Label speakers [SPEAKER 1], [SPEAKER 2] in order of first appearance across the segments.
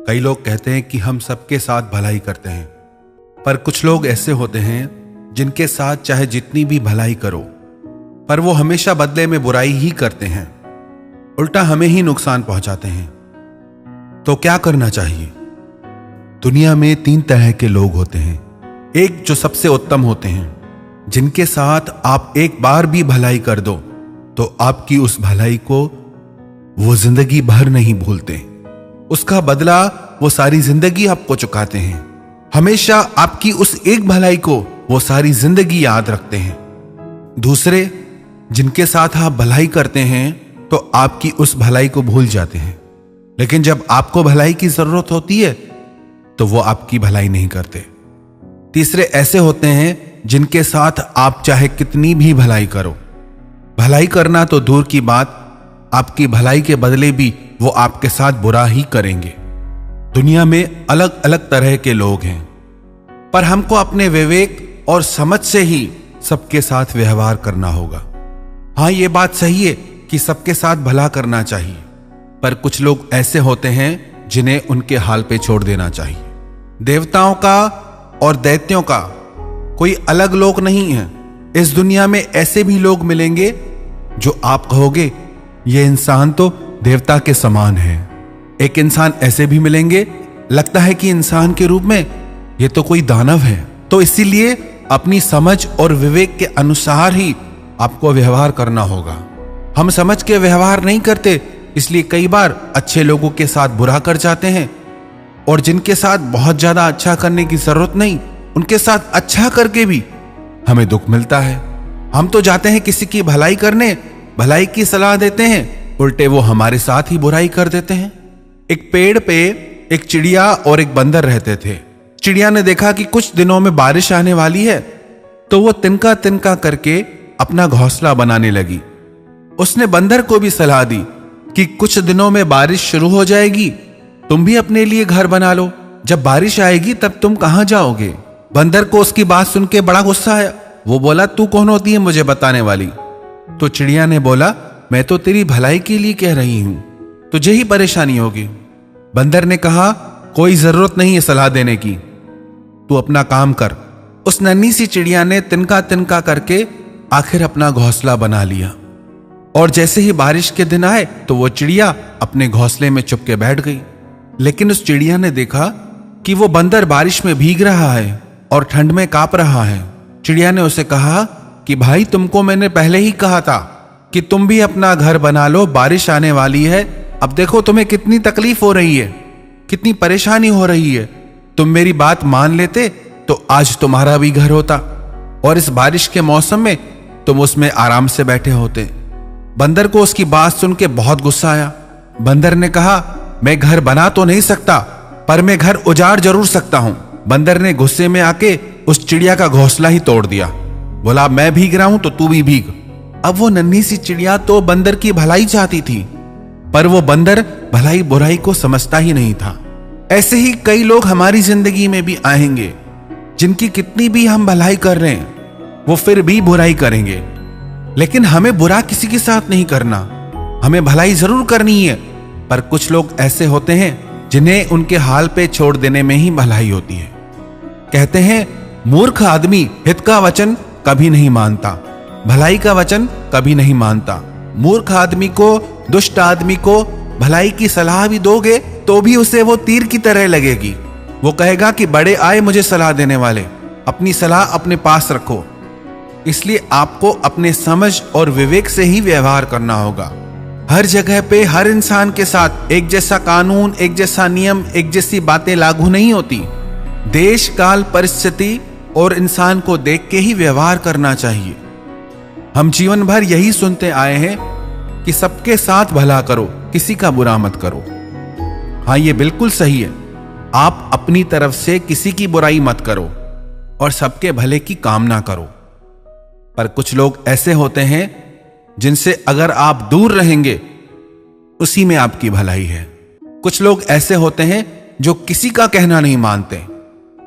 [SPEAKER 1] कई लोग कहते हैं कि हम सबके साथ भलाई करते हैं, पर कुछ लोग ऐसे होते हैं जिनके साथ चाहे जितनी भी भलाई करो, पर वो हमेशा बदले में बुराई ही करते हैं, उल्टा हमें ही नुकसान पहुंचाते हैं। तो क्या करना चाहिए? दुनिया में 3 तरह के लोग होते हैं। एक जो सबसे उत्तम होते हैं, जिनके साथ आप एक बार भी भलाई कर दो तो आपकी उस भलाई को वो जिंदगी भर नहीं भूलते। उसका बदला वो सारी जिंदगी आपको चुकाते हैं। हमेशा आपकी उस एक भलाई को वो सारी जिंदगी याद रखते हैं। दूसरे, जिनके साथ आप भलाई करते हैं तो आपकी उस भलाई को भूल जाते हैं, लेकिन जब आपको भलाई की जरूरत होती है तो वो आपकी भलाई नहीं करते। तीसरे ऐसे होते हैं जिनके साथ आप चाहे कितनी भी भलाई करो, भलाई करना तो दूर की बात, आपकी भलाई के बदले भी वो आपके साथ बुरा ही करेंगे। दुनिया में अलग अलग तरह के लोग हैं, पर हमको अपने विवेक और समझ से ही सबके साथ व्यवहार करना होगा। हाँ, ये बात सही है कि सबके साथ भला करना चाहिए, पर कुछ लोग ऐसे होते हैं जिन्हें उनके हाल पे छोड़ देना चाहिए। देवताओं का और दैत्यों का कोई अलग लोग नहीं है। इस दुनिया में ऐसे भी लोग मिलेंगे जो आप कहोगे ये इंसान तो देवता के समान है। एक इंसान ऐसे भी मिलेंगे, लगता है कि इंसान के रूप में ये तो कोई दानव है। तो इसीलिए अपनी समझ और विवेक के अनुसार ही आपको व्यवहार करना होगा। हम समझ के व्यवहार नहीं करते, इसलिए कई बार अच्छे लोगों के साथ बुरा कर जाते हैं, और जिनके साथ बहुत ज्यादा अच्छा करने की जरूरत नहीं, उनके साथ अच्छा करके भी हमें दुख मिलता है। हम तो जाते हैं किसी की भलाई करने, भलाई की सलाह देते हैं, उल्टे वो हमारे साथ ही बुराई कर देते हैं। एक पेड़ पे एक चिड़िया और एक बंदर रहते थे। चिड़िया ने देखा कि कुछ दिनों में बारिश आने वाली है, तो वो तिनका तिनका करके अपना घोंसला बनाने लगी। उसने बंदर को भी सलाह दी कि कुछ दिनों में बारिश शुरू हो जाएगी, तुम भी अपने लिए घर बना लो, जब बारिश आएगी तब तुम कहां जाओगे। बंदर को उसकी बात सुन के बड़ा गुस्सा आया। वो बोला, तू कौन होती है मुझे बताने वाली? तो चिड़िया ने बोला, मैं तो तेरी भलाई के लिए कह रही हूं, तुझे ही परेशानी होगी। बंदर ने कहा, कोई जरूरत नहीं है सलाह देने की, तू अपना काम कर। उस नन्ही सी चिड़िया ने तिनका तिनका करके आखिर अपना घोंसला बना लिया, और जैसे ही बारिश के दिन आए तो वो चिड़िया अपने घोंसले में चुपके बैठ गई। लेकिन उस चिड़िया ने देखा कि वो बंदर बारिश में भीग रहा है और ठंड में कांप रहा है। चिड़िया ने उसे कहा कि भाई, तुमको मैंने पहले ही कहा था कि तुम भी अपना घर बना लो, बारिश आने वाली है। अब देखो तुम्हें कितनी तकलीफ हो रही है, कितनी परेशानी हो रही है। तुम मेरी बात मान लेते तो आज तुम्हारा भी घर होता, और इस बारिश के मौसम में तुम उसमें आराम से बैठे होते। बंदर को उसकी बात सुन के बहुत गुस्सा आया। बंदर ने कहा, मैं घर बना तो नहीं सकता, पर मैं घर उजाड़ जरूर सकता हूं। बंदर ने गुस्से में आके उस चिड़िया का घोंसला ही तोड़ दिया। बोला, मैं भीग रहा हूं तो तू भी भीग। अब वो नन्ही सी चिड़िया तो बंदर की भलाई चाहती थी, पर वो बंदर भलाई बुराई को समझता ही नहीं था। ऐसे ही कई लोग हमारी जिंदगी में भी आएंगे, जिनकी कितनी भी हम भलाई कर रहे हैं वो फिर भी बुराई करेंगे। लेकिन हमें बुरा किसी के साथ नहीं करना, हमें भलाई जरूर करनी है। पर कुछ लोग ऐसे होते हैं जिन्हें उनके हाल पे छोड़ देने में ही भलाई होती है। कहते हैं, मूर्ख आदमी हित का वचन कभी नहीं मानता, भलाई का वचन कभी नहीं मानता। मूर्ख आदमी को, दुष्ट आदमी को भलाई की सलाह भी दोगे तो भी उसे वो तीर की तरह लगेगी। वो कहेगा कि बड़े आए मुझे सलाह देने वाले, अपनी सलाह अपने पास रखो। इसलिए आपको अपने समझ और विवेक से ही व्यवहार करना होगा। हर जगह पे हर इंसान के साथ एक जैसा कानून, एक जैसा नियम, एक जैसी बातें लागू नहीं होती। देश, काल, परिस्थिति और इंसान को देख के ही व्यवहार करना चाहिए। हम जीवन भर यही सुनते आए हैं कि सबके साथ भला करो, किसी का बुरा मत करो। हाँ, ये बिल्कुल सही है। आप अपनी तरफ से किसी की बुराई मत करो और सबके भले की कामना करो। पर कुछ लोग ऐसे होते हैं जिनसे अगर आप दूर रहेंगे उसी में आपकी भलाई है। कुछ लोग ऐसे होते हैं जो किसी का कहना नहीं मानते।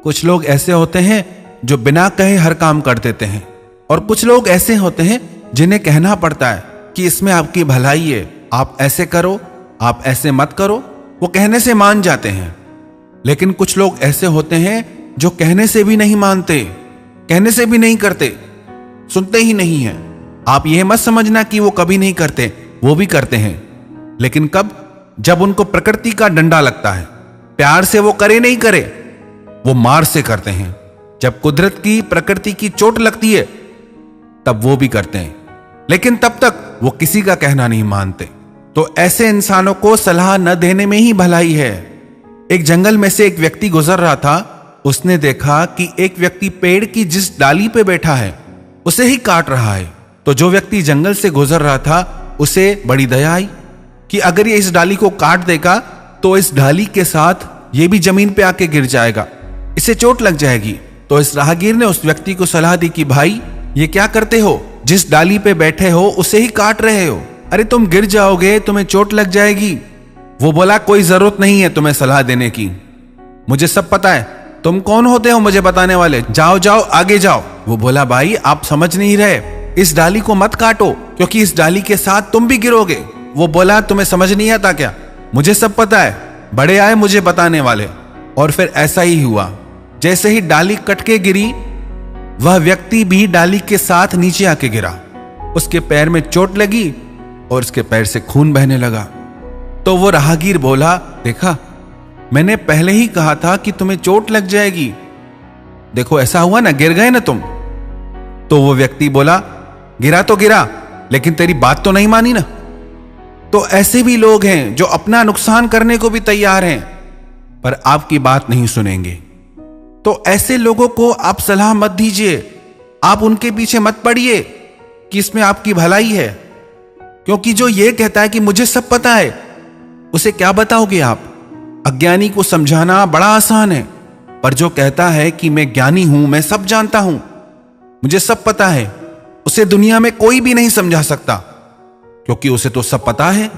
[SPEAKER 1] कुछ लोग ऐसे होते हैं जो बिना कहे हर काम कर देते हैं, और कुछ लोग ऐसे होते हैं जिन्हें कहना पड़ता है कि इसमें आपकी भलाई है, आप ऐसे करो, आप ऐसे मत करो। वो कहने से मान जाते हैं, लेकिन कुछ लोग ऐसे होते हैं जो कहने से भी नहीं मानते, कहने से भी नहीं करते, सुनते ही नहीं है। आप यह मत समझना कि वो कभी नहीं करते, वो भी करते हैं, लेकिन कब? जब उनको प्रकृति का डंडा लगता है। प्यार से वो करे नहीं करे, वो मार से करते हैं। जब कुदरत की, प्रकृति की चोट लगती है तब वो भी करते हैं, लेकिन तब तक वो किसी का कहना नहीं मानते। तो ऐसे इंसानों को सलाह न देने में ही भलाई है। एक जंगल में से एक व्यक्ति गुजर रहा था। उसने देखा कि एक व्यक्ति पेड़ की जिस डाली पे बैठा है उसे ही काट रहा है। तो जो व्यक्ति जंगल से गुजर रहा था उसे बड़ी दया आई कि अगर ये इस डाली को काट देगा तो इस डाली के साथ ये भी जमीन पे आके गिर जाएगा, इसे चोट लग जाएगी। तो इस राहगीर ने उस व्यक्ति को सलाह दी कि भाई ये क्या करते हो, जिस डाली पे बैठे हो उसे ही काट रहे हो, अरे तुम गिर जाओगे, तुम्हें चोट लग जाएगी। वो बोला कोई जरूरत नहीं है तुम्हें सलाह देने की, मुझे सब पता है, तुम कौन होते हो मुझे बताने वाले, जाओ जाओ आगे जाओ। वो बोला भाई आप समझ नहीं रहे, इस डाली को मत काटो क्योंकि इस डाली के साथ तुम भी गिरोगे। वो बोला तुम्हें समझ नहीं आता क्या, मुझे सब पता है, बड़े आए मुझे बताने वाले। और फिर ऐसा ही हुआ, जैसे ही डाली कट के गिरी वह व्यक्ति भी डाली के साथ नीचे आके गिरा। उसके पैर में चोट लगी और उसके पैर से खून बहने लगा। तो वो राहगीर बोला देखा मैंने पहले ही कहा था कि तुम्हें चोट लग जाएगी, देखो ऐसा हुआ ना, गिर गए ना तुम। तो वो व्यक्ति बोला गिरा तो गिरा, लेकिन तेरी बात तो नहीं मानी ना। तो ऐसे भी लोग हैं जो अपना नुकसान करने को भी तैयार हैं पर आपकी बात नहीं सुनेंगे। तो ऐसे लोगों को आप सलाह मत दीजिए, आप उनके पीछे मत पड़िए कि इसमें आपकी भलाई है, क्योंकि जो ये कहता है कि मुझे सब पता है उसे क्या बताओगे आप। अज्ञानी को समझाना बड़ा आसान है, पर जो कहता है कि मैं ज्ञानी हूं, मैं सब जानता हूं, मुझे सब पता है, उसे दुनिया में कोई भी नहीं समझा सकता क्योंकि उसे तो सब पता है।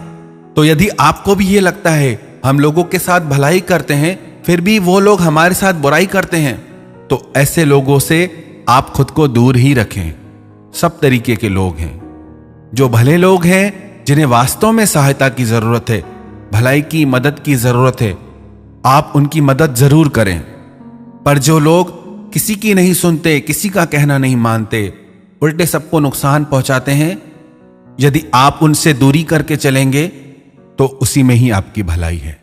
[SPEAKER 1] तो यदि आपको भी ये लगता है हम लोगों के साथ भलाई करते हैं फिर भी वो लोग हमारे साथ बुराई करते हैं, तो ऐसे लोगों से आप खुद को दूर ही रखें। सब तरीके के लोग हैं, जो भले लोग हैं जिन्हें वास्तव में सहायता की जरूरत है, भलाई की मदद की जरूरत है, आप उनकी मदद जरूर करें। पर जो लोग किसी की नहीं सुनते, किसी का कहना नहीं मानते, उल्टे सबको नुकसान पहुंचाते हैं, यदि आप उनसे दूरी करके चलेंगे तो उसी में ही आपकी भलाई है।